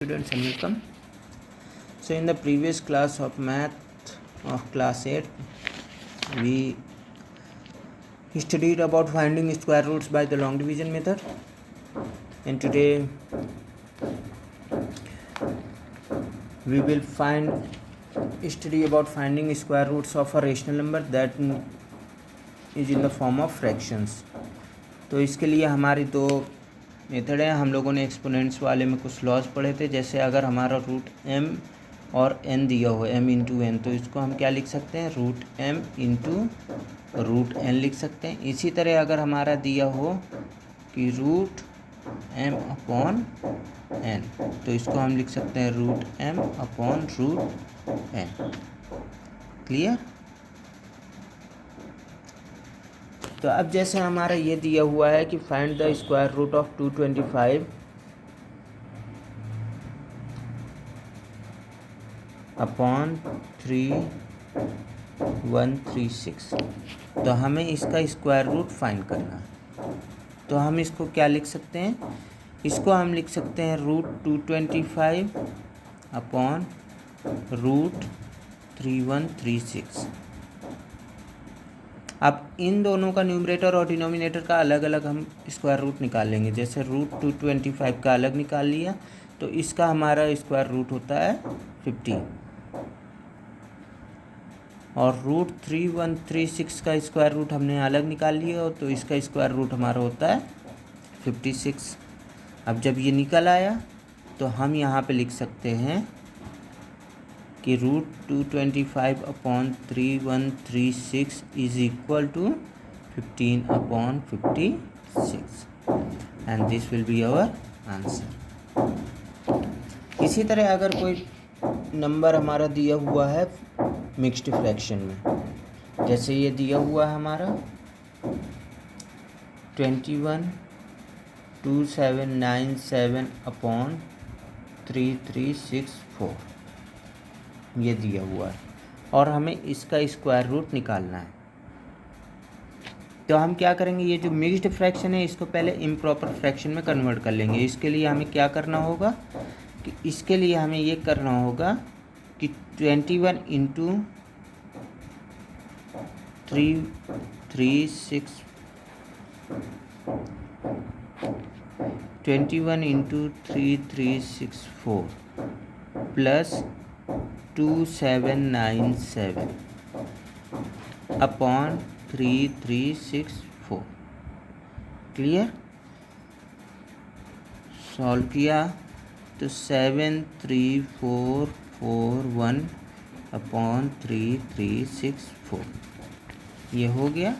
Students and welcome. So in the previous class of math of class 8 we studied about finding square roots by the long division method, and today we will study about finding square roots of a rational number that is in the form of fractions. तो इसके लिए हमारी दो method है। हम लोगों ने exponents वाले में कुछ लॉज पढ़े थे, जैसे अगर हमारा रूट m और n दिया हो m इंटू एन, तो इसको हम क्या लिख सकते हैं, root m into root n लिख सकते हैं। इसी तरह अगर हमारा दिया हो कि रूट m अपॉन n, तो इसको हम लिख सकते हैं root m upon root n। Clear? तो अब जैसे हमारा ये दिया हुआ है कि find the square root of 225 upon 3136, तो हमें इसका स्क्वायर रूट फाइंड करना है। तो हम इसको क्या लिख सकते हैं, इसको हम लिख सकते हैं रूट 225 अपॉन रूट 3136। अब इन दोनों का न्यूमरेटर और डिनोमिनेटर का अलग अलग हम स्क्वायर रूट निकाल लेंगे। जैसे रूट 225 का अलग निकाल लिया, तो इसका हमारा स्क्वायर रूट होता है 50, और रूट 3136 का स्क्वायर रूट हमने अलग निकाल लिया, तो इसका स्क्वायर रूट हमारा होता है 56। अब जब ये निकल आया तो हम यहाँ पे लिख सकते हैं कि root 225 upon 3136 is equal to 15 upon 56, and this will be our answer. इसी तरह अगर कोई नंबर हमारा दिया हुआ है मिक्स्ड फ्रैक्शन में, जैसे ये दिया हुआ है हमारा 212797 अपॉन 3364, ये दिया हुआ है और हमें इसका स्क्वायर रूट निकालना है। तो हम क्या करेंगे, ये जो मिक्स्ड फ्रैक्शन है इसको पहले इम्प्रॉपर फ्रैक्शन में कन्वर्ट कर लेंगे। इसके लिए हमें क्या करना होगा कि इसके लिए हमें ये करना होगा कि 21 into 3364 plus 2797 upon 3364। Clear? Solve किया तो 73441 अपॉन 3364 ये हो गया।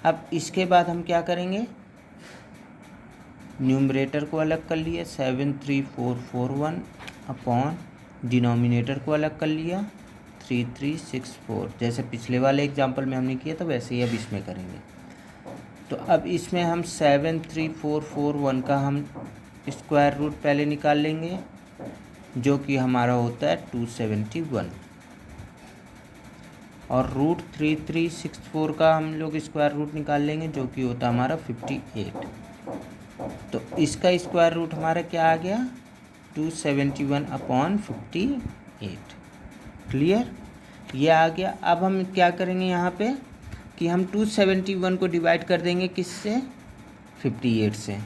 अब इसके बाद हम क्या करेंगे, न्यूमरेटर को अलग कर लिया 73441 अपॉन डिनोमिनेटर को अलग कर लिया 3364। जैसे पिछले वाले एग्जांपल में हमने किया तो वैसे ही अब इसमें करेंगे। तो अब इसमें हम 73441 का हम स्क्वायर रूट पहले निकाल लेंगे, जो कि हमारा होता है 271, और रूट 3364 का हम लोग स्क्वायर रूट निकाल लेंगे, जो कि होता है हमारा 58। तो इसका स्क्वायर रूट हमारा क्या आ गया, 271 अपॉन 58। क्लियर? ये आ गया। अब हम क्या करेंगे यहाँ पे कि हम 271 को डिवाइड कर देंगे किससे, 58 से।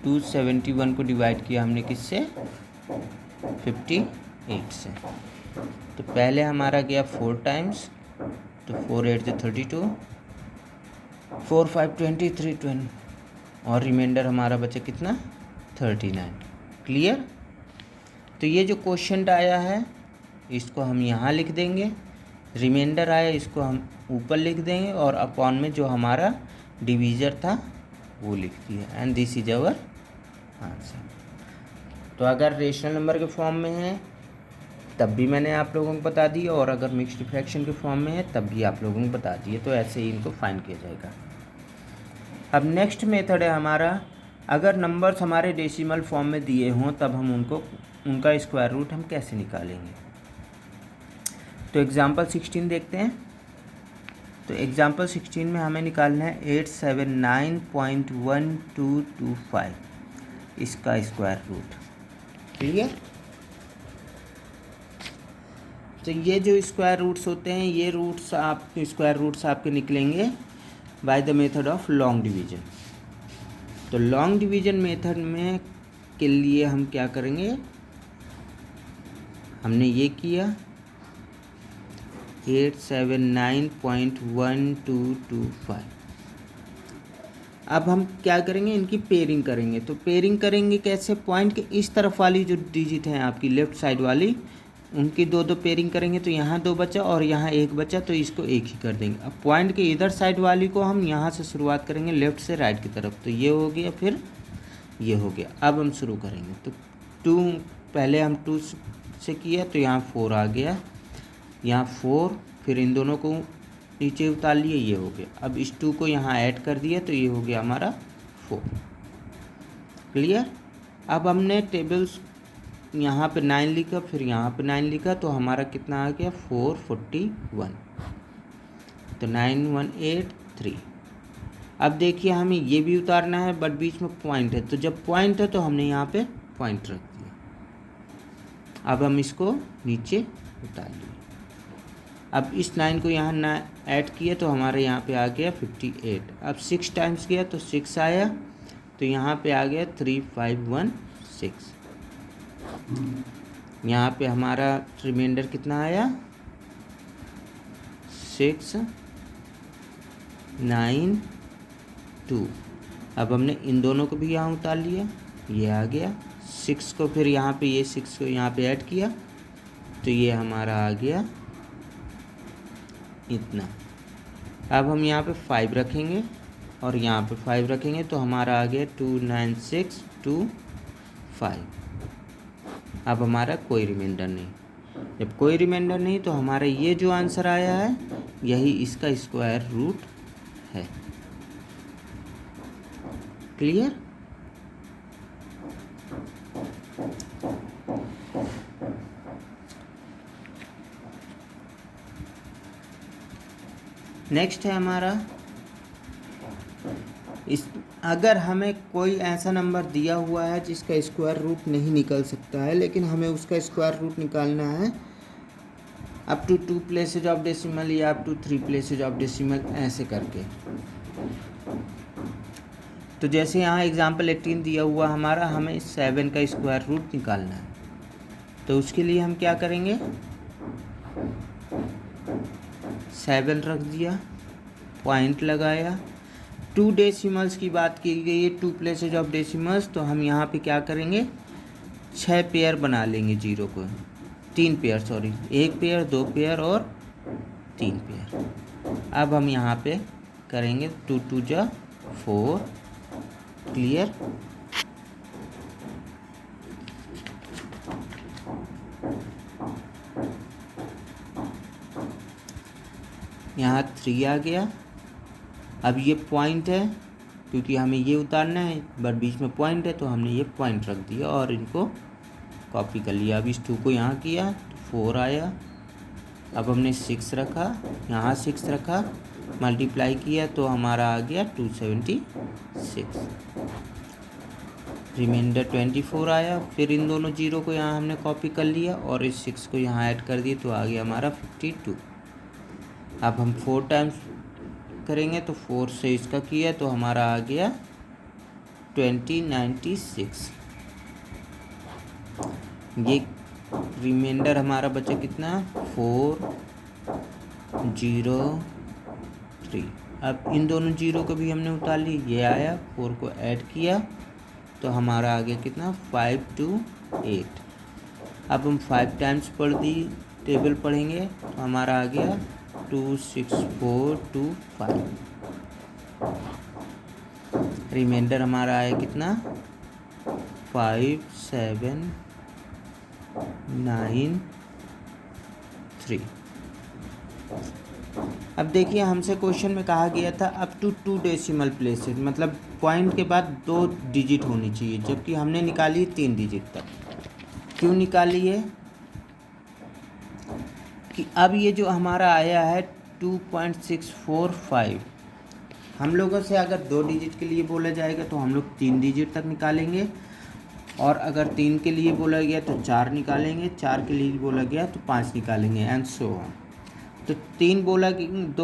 271 को डिवाइड किया हमने किससे, 58 से। तो पहले हमारा गया 4 टाइम्स, तो 4 8 32, 4 5 23 20, और रिमाइंडर हमारा बचा कितना, 39। क्लियर? तो ये जो क्वेश्चन आया है इसको हम यहाँ लिख देंगे, रिमाइंडर आया इसको हम ऊपर लिख देंगे, और अपॉन में जो हमारा डिवीज़र था वो लिख दिया, and this is our answer. तो अगर रेशनल नंबर के फॉर्म में है तब भी मैंने आप लोगों को बता दिया, और अगर मिक्स्ड फ्रैक्शन के फॉर्म में है तब भी आप लोगों को बता दिए। तो ऐसे ही इनको फाइंड किया जाएगा। अब नेक्स्ट मेथड है हमारा, अगर नंबर्स हमारे डेसिमल फॉर्म में दिए हों तब हम उनका स्क्वायर रूट हम कैसे निकालेंगे। तो एग्जांपल 16 देखते हैं। तो एग्जांपल 16 में हमें निकालना है 879.1225। इसका स्क्वायर रूट। क्लियर? तो ये जो स्क्वायर रूट्स होते हैं, ये रूट्स आपके स्क्वायर रूट्स आपके निकलेंगे by the method of long division. तो लॉन्ग डिवीजन मेथड में के लिए हम क्या करेंगे, हमने ये किया 879.1225। अब हम क्या करेंगे, इनकी पेयरिंग करेंगे। तो पेयरिंग करेंगे कैसे, पॉइंट के इस तरफ वाली जो डिजिट हैं आपकी लेफ़्ट साइड वाली, उनकी दो दो पेयरिंग करेंगे। तो यहाँ 2 बचा और यहाँ 1 बचा, तो इसको 1 ही कर देंगे। अब पॉइंट के इधर साइड वाली को हम यहाँ से शुरुआत करेंगे लेफ़्ट से राइट की तरफ। तो ये हो गया, फिर ये हो गया। अब हम शुरू करेंगे। तो 2 पहले हम 2 से किया, तो यहाँ 4 आ गया, यहाँ 4, फिर इन दोनों को नीचे उतार लिए, ये हो गया। अब इस 2 को यहाँ ऐड कर दिया, तो ये हो गया हमारा 4। क्लियर? अब हमने टेबल्स यहाँ पे 9 लिखा, फिर यहाँ पे 9 लिखा, तो हमारा कितना आ गया 441। तो 9183। अब देखिए हमें ये भी उतारना है, बट बीच में पॉइंट है। तो जब पॉइंट है तो हमने यहाँ पे पॉइंट रख दिया। अब हम इसको नीचे उतार लिए। अब इस 9 को यहाँ ना ऐड किया, तो हमारे यहाँ पे आ गया 58। अब 6 टाइम्स किया तो 6 आया, तो यहाँ पे आ गया 3516। यहाँ पे हमारा रिमाइंडर कितना आया 692। अब हमने इन दोनों को भी यहाँ उतार लिया, ये आ गया 6 को, फिर यहाँ पे ये 6 को यहाँ पे ऐड किया, तो ये हमारा आ गया इतना। अब हम यहाँ पे 5 रखेंगे और यहाँ पे 5 रखेंगे, तो हमारा आ गया 29625। अब हमारा कोई रिमाइंडर नहीं। जब कोई रिमाइंडर नहीं, तो हमारा ये जो आंसर आया है यही इसका स्क्वायर रूट है। क्लियर? नेक्स्ट है हमारा अगर हमें कोई ऐसा नंबर दिया हुआ है जिसका स्क्वायर रूट नहीं निकल सकता है, लेकिन हमें उसका स्क्वायर रूट निकालना है up to 2 places of decimal या up to 3 places of decimal, ऐसे करके। तो जैसे यहाँ एग्जाम्पल 18 दिया हुआ हमारा, हमें 7 का स्क्वायर रूट निकालना है। तो उसके लिए हम क्या करेंगे, 7 रख दिया, पॉइंट लगाया। 2 डेसिमल्स की बात की गई है, 2 प्लेसेज ऑफ डेसिमल्स, तो हम यहाँ पे क्या करेंगे 6 पेयर बना लेंगे जीरो को, 3 पेयर, सॉरी 1 पेयर, 2 पेयर और 3 पेयर। अब हम यहाँ पे करेंगे 2 2 जा 4। क्लियर? यहाँ 3 आ गया। अब ये पॉइंट है, क्योंकि हमें ये उतारना है, बट बीच में पॉइंट है, तो हमने ये पॉइंट रख दिया और इनको कॉपी कर लिया। अब इस 2 को यहाँ किया तो 4 आया। अब हमने 6 रखा, यहाँ 6 रखा, मल्टीप्लाई किया, तो हमारा आ गया 276। रिमाइंडर 24 आया। फिर इन दोनों जीरो को यहाँ हमने कॉपी कर लिया और इस 6 को यहाँ ऐड कर दिए, तो आ गया हमारा 52। अब हम 4 टाइम्स करेंगे, तो 4 से इसका किया, तो हमारा आ गया 2096। ये रिमाइंडर हमारा बचा कितना 403। अब इन दोनों जीरो को भी हमने उतार ली, ये आया, 4 को ऐड किया, तो हमारा आ गया कितना 528। अब हम 5 टाइम्स पढ़ दी, टेबल पढ़ेंगे, तो हमारा आ गया 26425। रिमाइंडर हमारा आया कितना 5793। अब देखिए हमसे क्वेश्चन में कहा गया था अप टू 2 डेसिमल प्लेसेस, मतलब पॉइंट के बाद 2 डिजिट होनी चाहिए, जबकि हमने निकाली 3 डिजिट तक। क्यों निकाली है कि अब ये जो हमारा आया है 2.645, हम लोगों से अगर 2 डिजिट के लिए बोला जाएगा तो हम लोग 3 डिजिट तक निकालेंगे, और अगर 3 के लिए बोला गया तो 4 निकालेंगे, 4 के लिए बोला गया तो 5 निकालेंगे, एंड सो ऑन। तो 2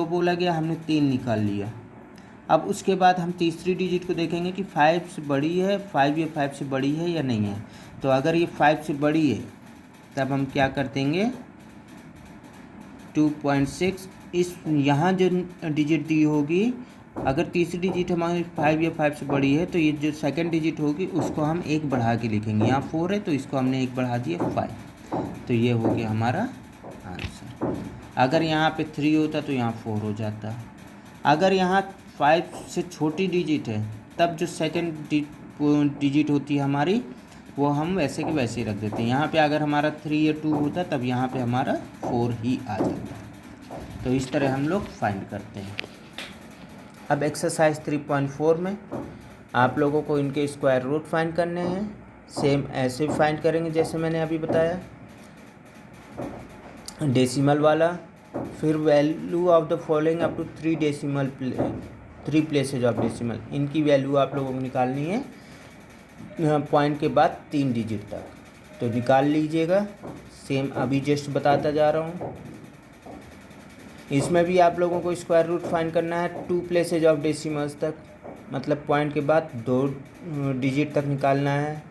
बोला गया, हमने 3 निकाल लिया। अब उसके बाद हम तीसरी डिजिट को देखेंगे कि 5 से बड़ी है, 5 ये 5 से बड़ी है या नहीं है। तो अगर ये 5 से बड़ी है तब हम क्या कर देंगे, 2.6 इस यहाँ जो डिजिट दी होगी, अगर तीसरी डिजिट हमारी 5 या 5 से बड़ी है तो ये जो सेकंड डिजिट होगी उसको हम 1 बढ़ा के लिखेंगे। यहाँ 4 है तो इसको हमने 1 बढ़ा दिया 5, तो ये हो गया हमारा आंसर। अगर यहाँ पे 3 होता तो यहाँ 4 हो जाता। अगर यहाँ 5 से छोटी डिजिट है तब जो सेकंड डिजिट होती है हमारी, वो हम वैसे के वैसे ही रख देते हैं। यहाँ पे अगर हमारा 3 या 2 होता तब यहाँ पे हमारा 4 ही आ जाता। तो इस तरह हम लोग फाइंड करते हैं। अब एक्सरसाइज 3.4 में आप लोगों को इनके स्क्वायर रूट फाइंड करने हैं। सेम ऐसे फाइंड करेंगे जैसे मैंने अभी बताया, डेसिमल वाला, फिर value of the following up to 3 places of decimal, इनकी वैल्यू आप लोगों को निकालनी है पॉइंट के बाद 3 डिजिट तक। तो निकाल लीजिएगा, सेम अभी जस्ट बताता जा रहा हूँ। इसमें भी आप लोगों को स्क्वायर रूट फाइंड करना है 2 प्लेसेज ऑफ डेसिमल्स तक, मतलब पॉइंट के बाद 2 डिजिट तक निकालना है।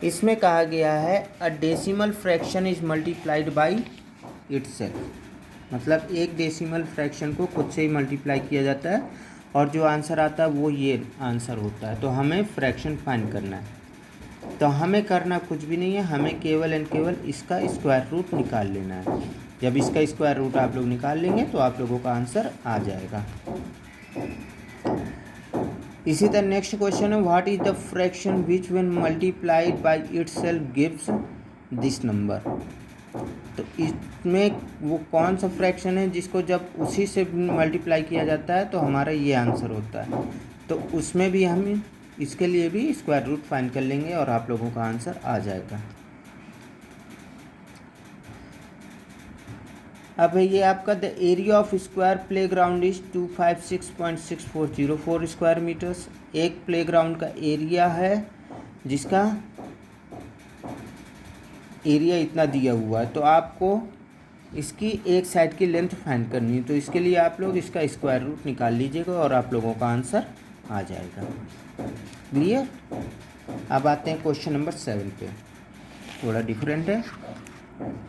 इसमें कहा गया है a decimal fraction is multiplied by itself, मतलब एक डेसिमल फ्रैक्शन को खुद से ही मल्टीप्लाई किया जाता है और जो आंसर आता है वो ये आंसर होता है। तो हमें फ्रैक्शन फाइंड करना है, तो हमें करना कुछ भी नहीं है, हमें केवल एंड केवल इसका स्क्वायर रूट निकाल लेना है। जब इसका स्क्वायर रूट आप लोग निकाल लेंगे तो आप लोगों का आंसर आ जाएगा। इसी तरह नेक्स्ट क्वेश्चन है, what is the fraction which when multiplied by itself gives this number. तो इसमें वो कौन सा फ्रैक्शन है जिसको जब उसी से मल्टीप्लाई किया जाता है तो हमारा ये आंसर होता है। तो उसमें भी हम इसके लिए भी स्क्वायर रूट फाइंड कर लेंगे और आप लोगों का आंसर आ जाएगा। अब ये आपका the area of square playground is 256.6404 square metres. एक प्ले ग्राउंड का एरिया है जिसका एरिया इतना दिया हुआ है, तो आपको इसकी एक साइड की लेंथ फाइंड करनी है। तो इसके लिए आप लोग इसका स्क्वायर रूट निकाल लीजिएगा और आप लोगों का आंसर आ जाएगा। क्लियर। अब आते हैं क्वेश्चन नंबर 7 पे, थोड़ा डिफरेंट है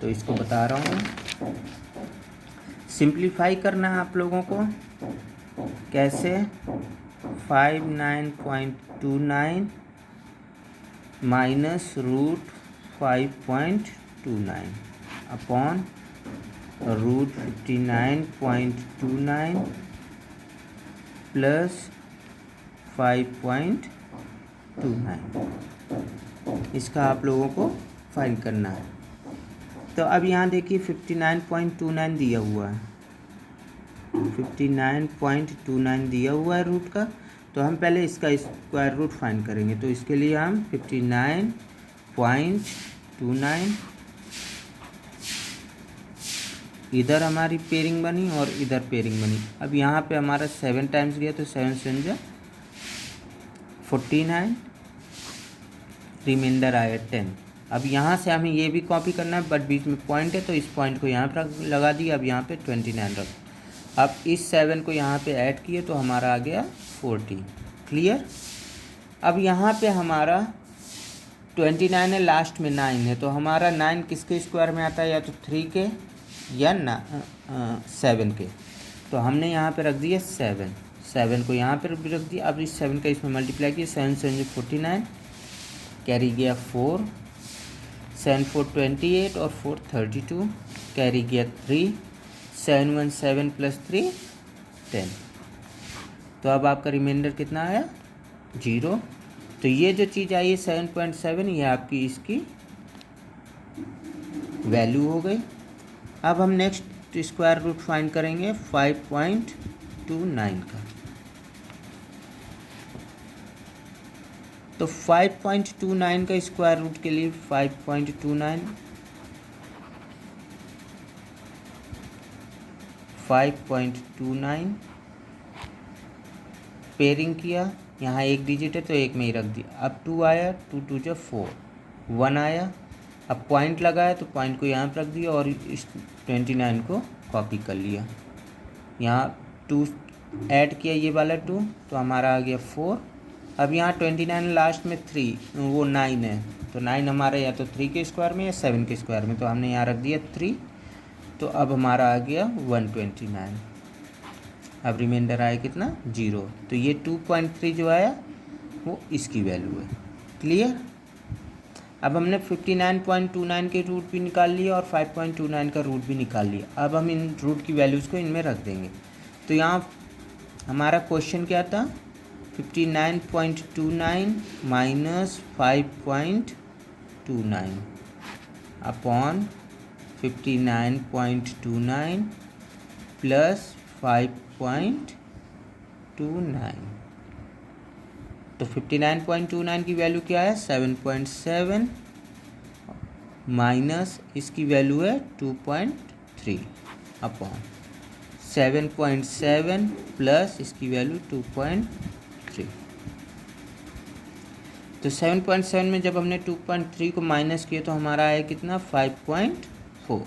तो इसको बता रहा हूँ। सिंप्लीफाई करना है आप लोगों को, कैसे, 59.29 minus root 5.29 upon root 59.29 plus 5.29, इसका आप लोगों को फाइंड करना है। तो अब यहाँ देखिए 59.29 दिया हुआ है, 59.29 दिया हुआ है रूट का। तो हम पहले इसका स्क्वायर रूट फाइंड करेंगे। तो इसके लिए हम 59.29, इधर हमारी पेयरिंग बनी और इधर पेयरिंग बनी। अब यहाँ पे हमारा 7 टाइम्स गया तो 7 7 जा 49, रिमाइंडर आया 10। अब यहाँ से हमें ये भी कॉपी करना है, बट बीच में पॉइंट है तो इस पॉइंट को यहाँ पर लगा दिया। अब यहाँ पे 29 रख, अब इस 7 को यहाँ पे ऐड किए तो हमारा आ गया 40। क्लियर। अब यहाँ पे हमारा 29 है, लास्ट में 9 है, तो हमारा 9 किसके स्क्वायर में आता है, या तो 3 के या 7 के। तो हमने यहाँ पे रख दिया 7 को यहाँ पर भी रख दिया। अब इस 7 का इसमें मल्टीप्लाई किया, 7 7 49, कैरी गया 4, 7 4 28 और 4 32, कैरी गया 3, 7 1 7 प्लस 3 10। तो अब आपका रिमाइंडर कितना आया, 0। तो ये जो चीज़ आई है 7.7, ये आपकी इसकी वैल्यू हो गई। अब हम नेक्स्ट स्क्वायर रूट फाइंड करेंगे 5.29 का। तो 5.29 का स्क्वायर रूट के लिए 5.29 5.29 पेयरिंग किया, यहाँ एक डिजिट है तो एक में ही रख दिया। अब 2 आया, 2 2 जो 4, 1 आया। अब पॉइंट लगाया तो पॉइंट को यहाँ पर रख दिया और इस 29 को कॉपी कर लिया। यहाँ 2 ऐड किया, ये वाला 2, तो हमारा आ गया 4। अब यहाँ 29 लास्ट में 3, वो 9 है, तो 9 हमारा या तो 3 के स्क्वायर में या 7 के स्क्वायर में, तो हमने यहाँ रख दिया 3। तो अब हमारा आ गया 129। अब रिमाइंडर आया कितना, 0। तो ये 2.3 जो आया वो इसकी वैल्यू है। क्लियर। अब हमने 59.29 के रूट भी निकाल लिया और 5.29 का रूट भी निकाल लिया। अब हम इन रूट की वैल्यूज़ को इनमें रख देंगे। तो यहाँ हमारा क्वेश्चन क्या था, 59.29 माइनस 5.29 अपॉन 59.29 प्लस 5.29। तो 59.29 की वैल्यू क्या है, 7.7 माइनस इसकी वैल्यू है 2.3 अपॉन 7.7 प्लस इसकी वैल्यू 2.3। तो 7.7 में जब हमने 2.3 को माइनस किया तो हमारा आया कितना, 5.4।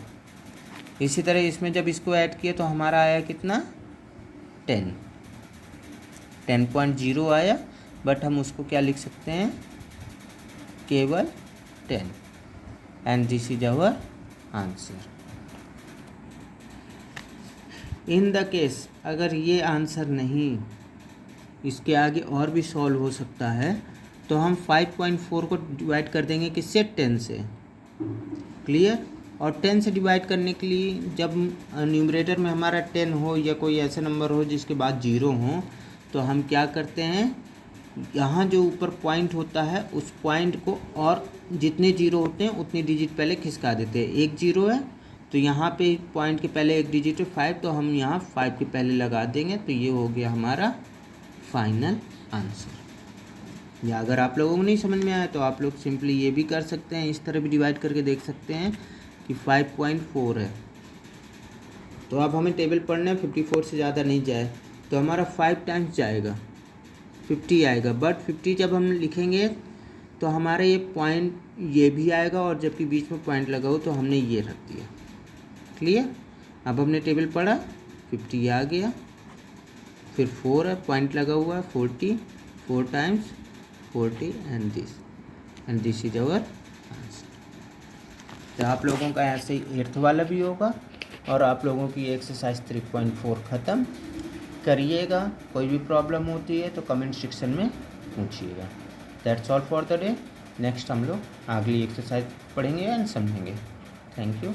इसी तरह इसमें जब इसको ऐड किया तो हमारा आया कितना, 10.0 आया, बट हम उसको क्या लिख सकते हैं, केवल 10। And this is our answer. In the case अगर ये आंसर नहीं, इसके आगे और भी सॉल्व हो सकता है, तो हम 5.4 को डिवाइड कर देंगे किससे, 10 से। क्लियर। और 10 से डिवाइड करने के लिए जब न्यूमरेटर में हमारा 10 हो या कोई ऐसा नंबर हो जिसके बाद 0 हो, तो हम क्या करते हैं, यहाँ जो ऊपर पॉइंट होता है उस पॉइंट को और जितने 0 होते हैं उतनी डिजिट पहले खिसका देते हैं। एक 0 है तो यहाँ पे पॉइंट के पहले एक डिजिट है 5, तो हम यहाँ 5 के पहले लगा देंगे, तो ये हो गया हमारा फाइनल आंसर। या अगर आप लोगों को नहीं समझ में आया तो आप लोग सिंपली ये भी कर सकते हैं, इस तरह भी डिवाइड करके देख सकते हैं कि 5.4 है। तो अब हमें टेबल पढ़ना है, 54 से ज़्यादा नहीं जाए, तो हमारा 5 टाइम्स जाएगा 50 आएगा। बट 50 जब हम लिखेंगे तो हमारा ये पॉइंट ये भी आएगा, और जबकि बीच में पॉइंट लगा हो तो हमने ये रख दिया। क्लियर। अब हमने टेबल पढ़ा, 50 आ गया, फिर 4 है, पॉइंट लगा हुआ है, 40, 4 times 40 and this is our answer. तो आप लोगों का ऐसे ही 8th वाला भी होगा, और आप लोगों की एक्सरसाइज 3.4 ख़त्म करिएगा। कोई भी प्रॉब्लम होती है तो कमेंट सेक्शन में पूछिएगा। That's all for the day. Next हम लोग अगली एक्सरसाइज पढ़ेंगे एंड समझेंगे। Thank you.